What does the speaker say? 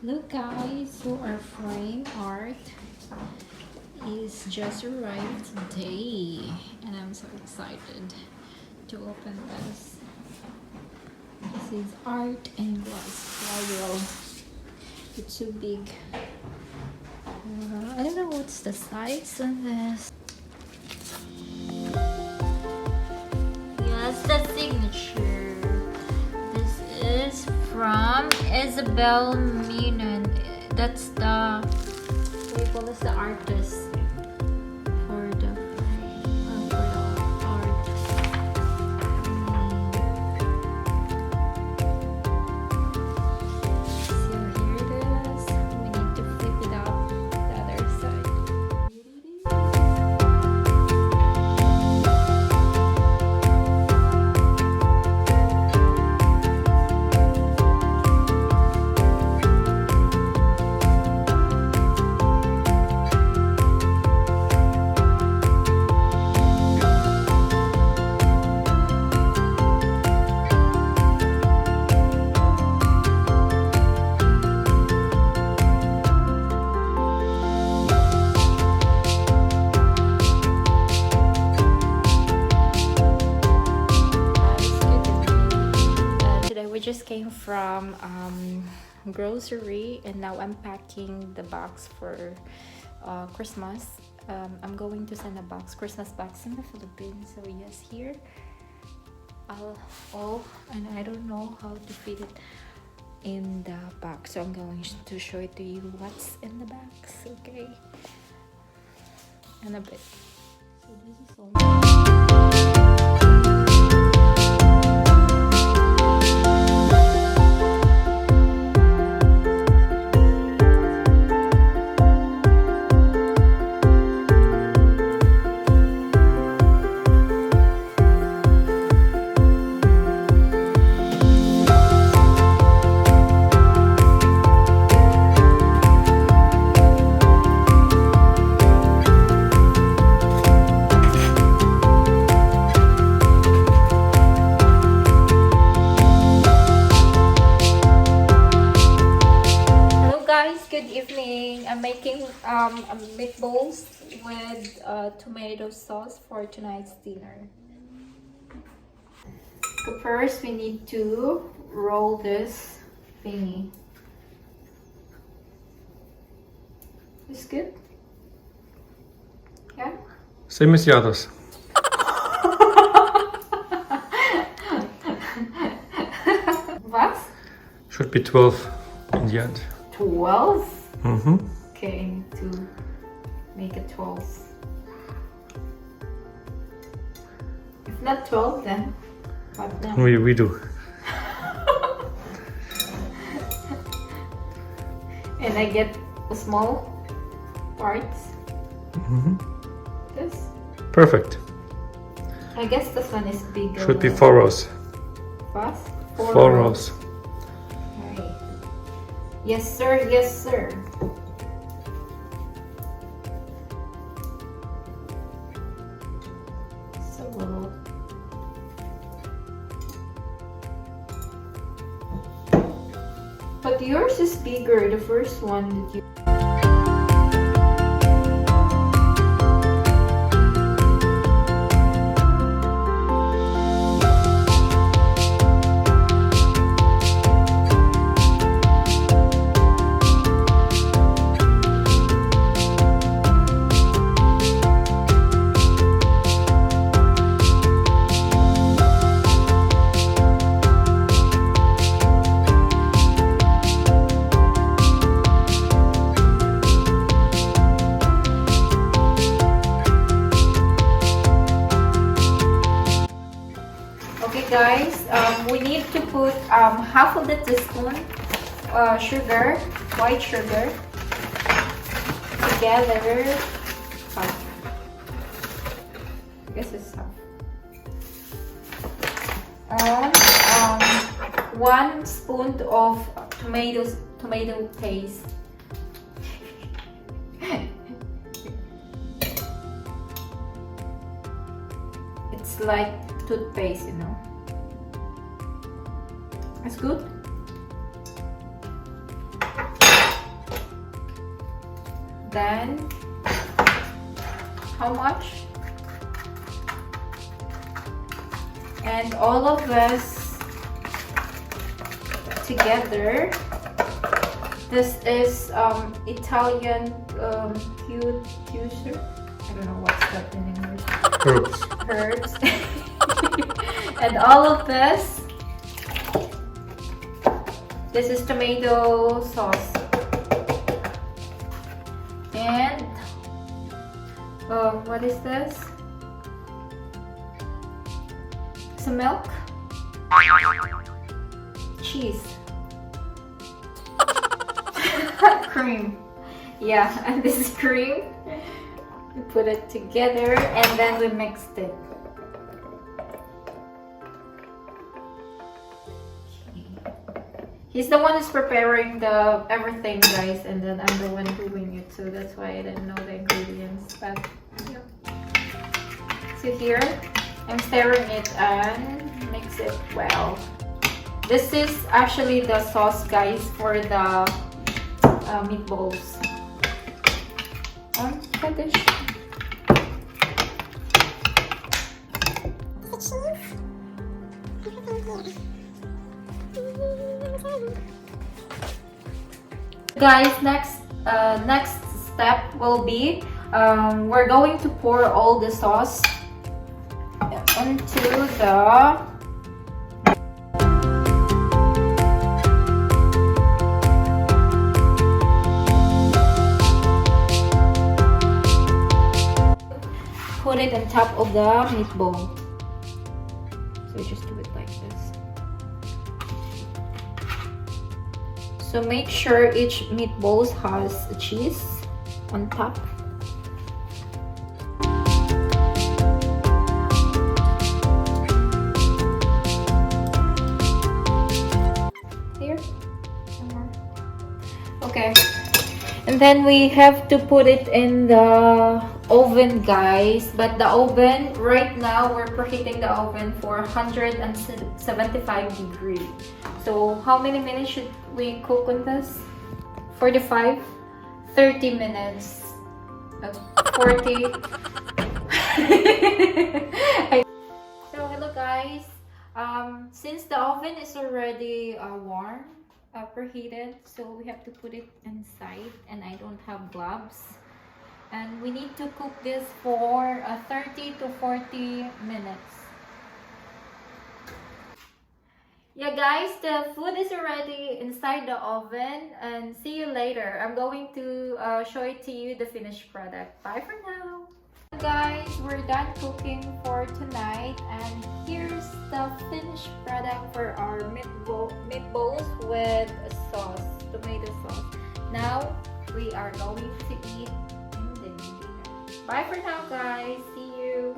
Look guys, so our frame art is just arrived today and I'm so excited to open this. This is art and glass flower. It's so big. I don't know what's the size on this. Yes, the signature. This is from Isabel Minan. That's the, what do you call this, the artist for the art. So here it is. We need to flip it up the other side. We just came from grocery and now I'm packing the box for Christmas. I'm going to send a Christmas box in the Philippines. So yes, here and I don't know how to fit it in the box, so I'm going to show it to you what's in the box. Okay, and a bit. So this is all. Good evening. I'm making meatballs with tomato sauce for tonight's dinner. So first we need to roll this thingy. Is good? Yeah? Same as the others. What? Should be 12 in the end. 12? Mm-hmm. Okay, I need to make it 12. If not 12, then what then? We do. And I get small parts. Mm-hmm. This? Perfect. I guess this one is bigger. Should be 4 rows. What? 4 rows. Right. Yes, sir. Yes, sir. So little. But yours is bigger, the first one that you... Guys, we need to put half of the teaspoon sugar, white sugar, together. Half. I guess it's half. And 1 spoon of tomato paste. It's like toothpaste, you know. It's good. Then, how much? And all of this together. This is Italian cucur. I don't know what's that in English. Herbs. Herbs. And all of this. This is tomato sauce. And what is this? Some milk. Cheese. Cream. Yeah, and this is cream. We put it together and then we mixed it. He's the one who's preparing the everything, guys, and then I'm the one doing it, so that's why I didn't know the ingredients. But yeah. So here, I'm stirring it and mix it well. This is actually the sauce, guys, for the meatballs. Finish. Guys, next step will be we're going to pour all the sauce into the put it on top of the meatball. So just do it like this. So make sure each meatball has a cheese on top. Here. Okay. And then we have to put it in the oven, guys. But the oven, right now, we're preheating the oven for 175 degrees. So how many minutes should we cook on this? 45? 30 minutes. 40. So hello, guys. Since the oven is already warm, preheated, so we have to put it inside, and I don't have gloves, and we need to cook this for 30 to 40 minutes. Yeah, guys, the food is already inside the oven, and see you later. I'm going to show it to you, the finished product. Bye for now. Guys, we're done cooking for tonight, and here's the finished product for our meatballs with a sauce, tomato sauce. Now we are going to eat in the dinner. Bye for now, guys. See you.